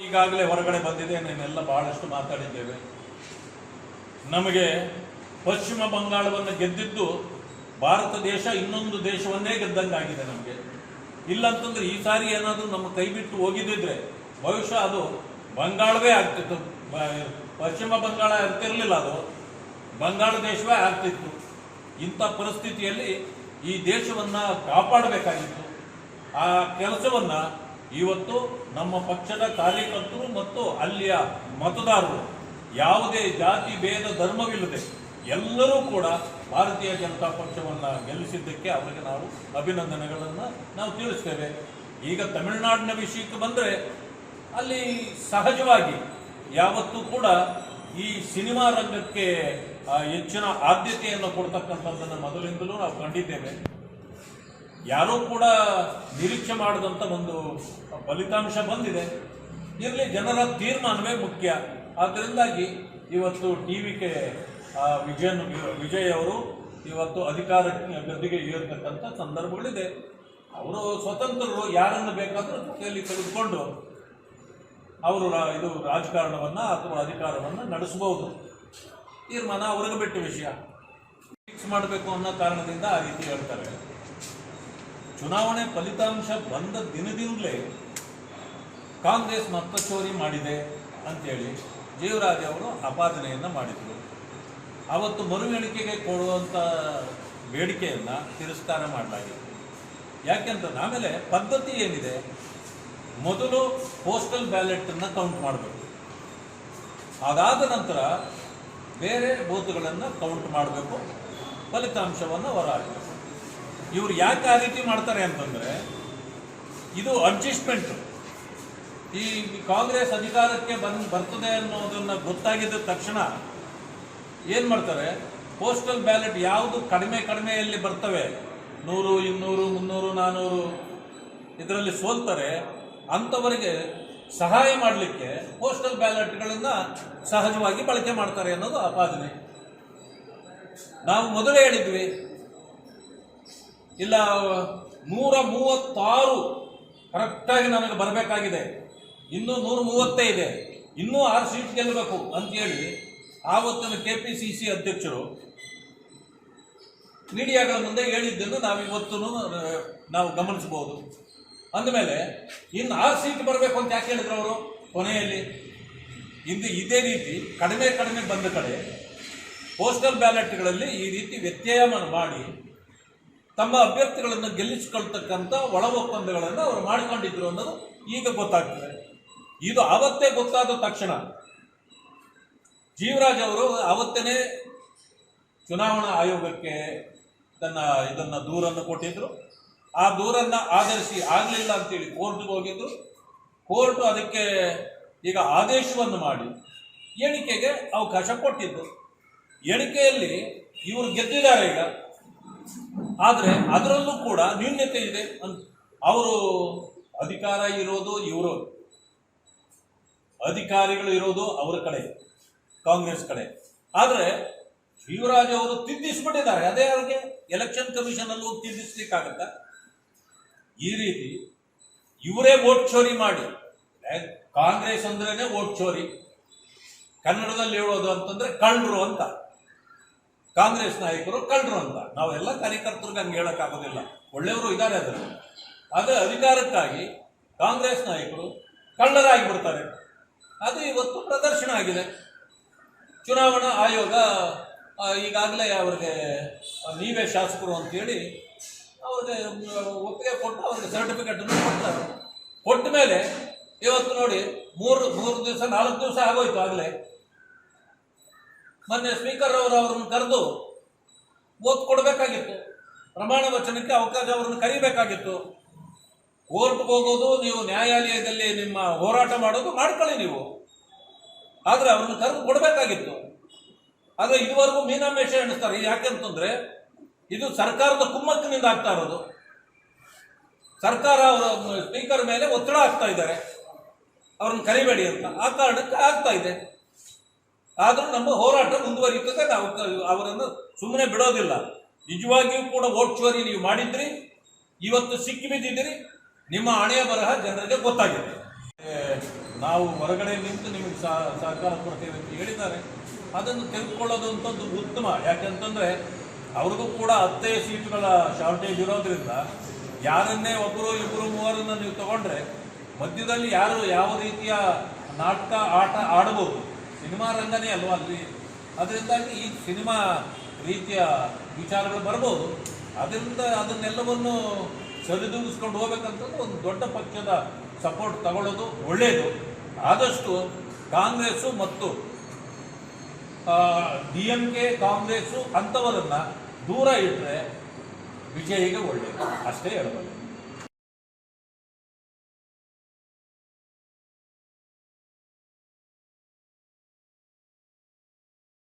ಈಗಾಗಲೇ ಹೊರಗಡೆ ಬಂದಿದೆ, ನಾನೆಲ್ಲ ಬಹಳಷ್ಟು ಮಾತಾಡಿದ್ದೇವೆ. ನಮಗೆ ಪಶ್ಚಿಮ ಬಂಗಾಳವನ್ನು ಗೆದ್ದಿದ್ದು ಭಾರತ ದೇಶ ಇನ್ನೊಂದು ದೇಶವನ್ನೇ ಗೆದ್ದಂಗಾಗಿದೆ ನಮಗೆ. ಇಲ್ಲಂತಂದ್ರೆ ಈ ಸಾರಿ ಏನಾದರೂ ನಮ್ಮ ಕೈ ಬಿಟ್ಟು ಹೋಗಿದ್ದಿದ್ರೆ ಬಹುಶಃ ಅದು ಬಂಗಾಳವೇ ಆಗ್ತಿತ್ತು. ಪಶ್ಚಿಮ ಬಂಗಾಳ ಆಗ್ತಿರಲಿಲ್ಲ, ಅದು ಬಂಗಾಳ ದೇಶವೇ ಆಗ್ತಿತ್ತು. ಇಂಥ ಪರಿಸ್ಥಿತಿಯಲ್ಲಿ ಈ ದೇಶವನ್ನು ಕಾಪಾಡಬೇಕಾಗಿತ್ತು. ಆ ಕೆಲಸವನ್ನು ಇವತ್ತು ನಮ್ಮ ಪಕ್ಷದ ಕಾರ್ಯಕರ್ತರು ಮತ್ತು ಅಲ್ಲಿಯ ಮತದಾರರು ಯಾವುದೇ ಜಾತಿ ಭೇದ ಧರ್ಮವಿಲ್ಲದೆ ಎಲ್ಲರೂ ಕೂಡ ಭಾರತೀಯ ಜನತಾ ಪಕ್ಷವನ್ನು ಗೆಲ್ಲಿಸಿದ್ದಕ್ಕೆ ಅವರಿಗೆ ನಾವು ಅಭಿನಂದನೆಗಳನ್ನು ನಾವು ತಿಳಿಸ್ತೇವೆ. ಈಗ ತಮಿಳುನಾಡಿನ ವಿಷಯಕ್ಕೆ ಬಂದರೆ ಅಲ್ಲಿ ಸಹಜವಾಗಿ ಯಾವತ್ತೂ ಕೂಡ ಈ ಸಿನಿಮಾ ರಂಗಕ್ಕೆ ಹೆಚ್ಚಿನ ಆದ್ಯತೆಯನ್ನು ಕೊಡ್ತಕ್ಕಂಥದ್ದನ್ನು ಮೊದಲಿಂದಲೂ ನಾವು ಕಂಡಿದ್ದೇವೆ. ಯಾರೂ ಕೂಡ ನಿರೀಕ್ಷೆ ಮಾಡಿದಂಥ ಒಂದು ಫಲಿತಾಂಶ ಬಂದಿದೆ. ಇರಲಿ, ಜನರ ತೀರ್ಮಾನವೇ ಮುಖ್ಯ. ಆದ್ದರಿಂದಾಗಿ ಇವತ್ತು ಟಿ.ವಿ.ಕೆ. ವಿಜಯ್ ಅವರು ಇವತ್ತು ಅಧಿಕಾರ ಗದ್ದಿಗೆ ಏರ್ತಕ್ಕಂಥ ಸಂದರ್ಭಗಳಿದೆ. ಅವರು ಸ್ವತಂತ್ರರು, ಯಾರನ್ನು ಬೇಕಾದರೂ ಕೈಯಲ್ಲಿ ತೆಗೆದುಕೊಂಡು ಅವರು ಇದು ರಾಜಕಾರಣವನ್ನು ಅಥವಾ ಅಧಿಕಾರವನ್ನು ನಡೆಸಬಹುದು. ತೀರ್ಮಾನ ಅವ್ರಿಗೆ ಬಿಟ್ಟ ವಿಷಯ. ಫಿಕ್ಸ್ ಮಾಡಬೇಕು ಅನ್ನೋ ಕಾರಣದಿಂದ ಆ ರೀತಿ ಹೇಳ್ತಾರೆ. ಚುನಾವಣೆ ಫಲಿತಾಂಶ ಬಂದ ದಿನದಿಂದಲೇ ಕಾಂಗ್ರೆಸ್ ಮತ ಚೋರಿ ಮಾಡಿದೆ ಅಂತೇಳಿ ಜೀವರಾಜ್ ಅವರು ಆಪಾದನೆಯನ್ನು ಮಾಡಿದರು. ಅವತ್ತು ಮರು ಎಣಿಕೆಗೆ ಕೊಡುವಂಥ ಬೇಡಿಕೆಯನ್ನು ತಿರಸ್ಕಾರ ಮಾಡಲಾಗಿತ್ತು. ಯಾಕೆಂತಂದ್ರೆ ಆಮೇಲೆ ಪದ್ಧತಿ ಏನಿದೆ, ಮೊದಲು ಪೋಸ್ಟಲ್ ಬ್ಯಾಲೆಟನ್ನು ಕೌಂಟ್ ಮಾಡಬೇಕು, ಅದಾದ ನಂತರ ಬೇರೆ ಬೂತ್ಗಳನ್ನು ಕೌಂಟ್ ಮಾಡಬೇಕು, ಫಲಿತಾಂಶವನ್ನು ಹೊರಹಾಕಬೇಕು. ಇವರು ಯಾಕೆ ಆ ರೀತಿ ಮಾಡ್ತಾರೆ ಅಂತಂದರೆ ಇದು ಅಡ್ಜಸ್ಟ್ಮೆಂಟ್. ಈ ಕಾಂಗ್ರೆಸ್ ಅಧಿಕಾರಕ್ಕೆ ಬರ್ತದೆ ಅನ್ನೋದನ್ನು ಗೊತ್ತಾಗಿದ್ದ ತಕ್ಷಣ ಏನು ಮಾಡ್ತಾರೆ, ಪೋಸ್ಟಲ್ ಬ್ಯಾಲೆಟ್ ಯಾವುದು ಕಡಿಮೆಯಲ್ಲಿ ಬರ್ತವೆ, 100, 200, 300, 400 ಇದರಲ್ಲಿ ಸೋಲ್ತಾರೆ, ಅಂಥವರಿಗೆ ಸಹಾಯ ಮಾಡಲಿಕ್ಕೆ ಪೋಸ್ಟಲ್ ಬ್ಯಾಲೆಟ್ಗಳನ್ನು ಸಹಜವಾಗಿ ಬಳಕೆ ಮಾಡ್ತಾರೆ ಅನ್ನೋದು ಆಪಾದನೆ. ನಾವು ಮೊದಲೇ ಹೇಳಿದ್ವಿ, ಇಲ್ಲ 136 ಕರೆಕ್ಟಾಗಿ ನನಗೆ ಬರಬೇಕಾಗಿದೆ, ಇನ್ನೂ 130 ಇದೆ, ಇನ್ನೂ 6 ಸೀಟ್ ಗೆಲ್ಲಬೇಕು ಅಂತೇಳಿ ಆವತ್ತಿನ KPCC ಅಧ್ಯಕ್ಷರು ಮೀಡಿಯಾಗಳ ಮುಂದೆ ಹೇಳಿದ್ದನ್ನು ನಾವಿವತ್ತು ನಾವು ಗಮನಿಸಬಹುದು. ಅಂದಮೇಲೆ ಇನ್ನು 6 ಸೀಟ್ ಬರಬೇಕು ಅಂತ ಯಾಕೆ ಹೇಳಿದ್ರು ಅವರು ಕೊನೆಯಲ್ಲಿ? ಇದೇ ರೀತಿ ಕಡಿಮೆ ಬಂದ ಕಡೆ ಪೋಸ್ಟಲ್ ಬ್ಯಾಲೆಟ್ಗಳಲ್ಲಿ ಈ ರೀತಿ ವ್ಯತ್ಯಯ ಮಾಡಿ ತಮ್ಮ ಅಭ್ಯರ್ಥಿಗಳನ್ನು ಗೆಲ್ಲಿಸಿಕೊಳ್ತಕ್ಕಂಥ ಒಳ ಒಪ್ಪಂದಗಳನ್ನು ಅವರು ಮಾಡಿಕೊಂಡಿದ್ರು ಅನ್ನೋದು ಈಗ ಗೊತ್ತಾಗ್ತದೆ. ಇದು ಆವತ್ತೇ ಗೊತ್ತಾದ ತಕ್ಷಣ ಜೀವರಾಜ್ ಅವರು ಆವತ್ತೇ ಚುನಾವಣಾ ಆಯೋಗಕ್ಕೆ ಇದನ್ನು ದೂರನ್ನು ಕೊಟ್ಟಿದ್ರು. ಆ ದೂರನ್ನು ಆಧರಿಸಿ ಆಗಲಿಲ್ಲ ಅಂತೇಳಿ ಕೋರ್ಟ್ಗೆ ಹೋಗಿದ್ರು. ಕೋರ್ಟ್ ಅದಕ್ಕೆ ಈಗ ಆದೇಶವನ್ನು ಮಾಡಿ ಎಣಿಕೆಗೆ ಅವಕಾಶ ಕೊಟ್ಟಿದ್ದು. ಎಣಿಕೆಯಲ್ಲಿ ಇವರು ಗೆದ್ದಿದ್ದಾರೆ ಈಗ, ಆದರೆ ಅದರಲ್ಲೂ ಕೂಡ ನ್ಯೂನ್ಯತೆ ಇದೆ. ಅವರು ಅಧಿಕಾರ ಇರೋದು ಇವರು, ಅಧಿಕಾರಿಗಳು ಇರೋದು ಅವರ ಕಡೆ, ಕಾಂಗ್ರೆಸ್ ಕಡೆ. ಆದರೆ ಶಿವರಾಜ್ ಅವರು ತಿದ್ದಿಸ್ಬಿಟ್ಟಿದ್ದಾರೆ. ಅದೇ ಅವ್ರಿಗೆ ಎಲೆಕ್ಷನ್ ಕಮಿಷನ್ ಅಲ್ಲೂ ತಿದ್ದಿಸ್ಲಿಕ್ಕಾಗತ್ತಾ? ಈ ರೀತಿ ಇವರೇ ವೋಟ್ ಚೋರಿ ಮಾಡಿ, ಕಾಂಗ್ರೆಸ್ ಅಂದ್ರೇನೆ ವೋಟ್ ಚೋರಿ, ಕನ್ನಡದಲ್ಲಿ ಹೇಳೋದು ಅಂತಂದ್ರೆ ಕಳ್ಳರು ಅಂತ, ಕಾಂಗ್ರೆಸ್ ನಾಯಕರು ಕಳ್ಳರು ಅಂತ. ನಾವೆಲ್ಲ ಕಾರ್ಯಕರ್ತರಿಗೆ ಹಂಗೆ ಹೇಳೋಕ್ಕಾಗೋದಿಲ್ಲ, ಒಳ್ಳೆಯವರು ಇದ್ದಾರೆ ಅದರಲ್ಲಿ. ಆದರೆ ಅಧಿಕಾರಕ್ಕಾಗಿ ಕಾಂಗ್ರೆಸ್ ನಾಯಕರು ಕಳ್ಳರಾಗಿ ಬಿಡ್ತಾರೆ. ಅದು ಇವತ್ತು ಪ್ರದರ್ಶನ ಆಗಿದೆ. ಚುನಾವಣಾ ಆಯೋಗ ಈಗಾಗಲೇ ಅವ್ರಿಗೆ ನೀವೇ ಶಾಸಕರು ಅಂತೇಳಿ ಅವ್ರಿಗೆ ಒಪ್ಪಿಗೆ ಕೊಟ್ಟು ಅವ್ರಿಗೆ ಸರ್ಟಿಫಿಕೇಟನ್ನು ಕೊಡ್ತಾರೆ. ಕೊಟ್ಟ ಮೇಲೆ ಇವತ್ತು ನೋಡಿ 3 ದಿವಸ 4 ದಿವಸ ಆಗೋಯ್ತು. ಆಗಲೇ ಮೊನ್ನೆ ಸ್ಪೀಕರ್ ಅವರು ಅವ್ರನ್ನ ಕರೆದು ಓದ್ ಕೊಡಬೇಕಾಗಿತ್ತು, ಪ್ರಮಾಣ ವಚನಕ್ಕೆ ಅವಕಾಶ ಅವ್ರನ್ನ ಕರಿಬೇಕಾಗಿತ್ತು. ಕೋರ್ಟ್ಗೆ ಹೋಗೋದು, ನೀವು ನ್ಯಾಯಾಲಯದಲ್ಲಿ ನಿಮ್ಮ ಹೋರಾಟ ಮಾಡೋದು ಮಾಡ್ಕೊಳ್ಳಿ ನೀವು, ಆದರೆ ಅವ್ರನ್ನ ಕರೆದು ಕೊಡಬೇಕಾಗಿತ್ತು. ಆದರೆ ಇದುವರೆಗೂ ಮೀನಾಮೇಷ ಎಣಿಸ್ತಾರೆ. ಯಾಕೆಂತಂದ್ರೆ ಇದು ಸರ್ಕಾರದ ಕುಮ್ಮಕ್ಕಿನಿಂದ ಆಗ್ತಾ ಇರೋದು. ಸರ್ಕಾರ ಅವರ ಸ್ಪೀಕರ್ ಮೇಲೆ ಒತ್ತಡ ಆಗ್ತಾ ಇದ್ದಾರೆ, ಅವ್ರನ್ನ ಕರಿಬೇಡಿ ಅಂತ. ಆ ಕಾರಣಕ್ಕೆ ಆಗ್ತಾ ಇದೆ. ಆದರೂ ನಮ್ಮ ಹೋರಾಟ ಮುಂದುವರಿಯುತ್ತದೆ. ನಾವು ಅವರನ್ನು ಸುಮ್ಮನೆ ಬಿಡೋದಿಲ್ಲ. ನಿಜವಾಗಿಯೂ ಕೂಡ ವೋಟ್ ಚೋರಿ ನೀವು ಮಾಡಿದ್ರಿ, ಇವತ್ತು ಸಿಕ್ಕಿ ಬಿದ್ದಿದ್ದೀರಿ. ನಿಮ್ಮ ಹಣೆಯ ಬರಹ ಜನರಿಗೆ ಗೊತ್ತಾಗಿದೆ. ನಾವು ಹೊರಗಡೆ ನಿಂತು ನಿಮಗೆ ಸಹಕಾರ ಕೊಡ್ತೇವೆ ಅಂತ ಹೇಳಿದ್ದಾರೆ. ಅದನ್ನು ತೆಗೆದುಕೊಳ್ಳೋದು ಅಂತಂದು ಉತ್ತಮ. ಯಾಕೆಂತಂದ್ರೆ ಅವ್ರಿಗೂ ಕೂಡ 10 ಸೀಟುಗಳ ಶಾರ್ಟೇಜ್ ಇರೋದ್ರಿಂದ ಯಾರನ್ನೇ ಒಬ್ಬರು ಇಬ್ಬರು ಮೂವರನ್ನ ನೀವು ತಗೊಂಡ್ರೆ ಮಧ್ಯದಲ್ಲಿ ಯಾರು ಯಾವ ರೀತಿಯ ನಾಟಕ ಆಟ ಆಡಬಹುದು. ಸಿನಿಮಾ ರಂಗನೇ ಅಲ್ವಾ ಅಲ್ಲಿ. ಅದರಿಂದಾಗಿ ಈ ಸಿನಿಮಾ ರೀತಿಯ ವಿಚಾರಗಳು ಬರ್ಬೋದು. ಅದರಿಂದ ಅದನ್ನೆಲ್ಲವನ್ನು ಸರಿದೂಗಿಸ್ಕೊಂಡು ಹೋಗ್ಬೇಕಂತಂದ್ರೆ ಒಂದು ದೊಡ್ಡ ಪಕ್ಷದ ಸಪೋರ್ಟ್ ತಗೊಳ್ಳೋದು ಒಳ್ಳೆಯದು. ಆದಷ್ಟು ಕಾಂಗ್ರೆಸ್ಸು ಮತ್ತು DMK ಕಾಂಗ್ರೆಸ್ಸು ಅಂಥವರನ್ನ ದೂರ ಇಟ್ಟರೆ ವಿಜಯಿಗೆ ಒಳ್ಳೆಯದು, ಅಷ್ಟೇ ಹೇಳ್ಬೋದು.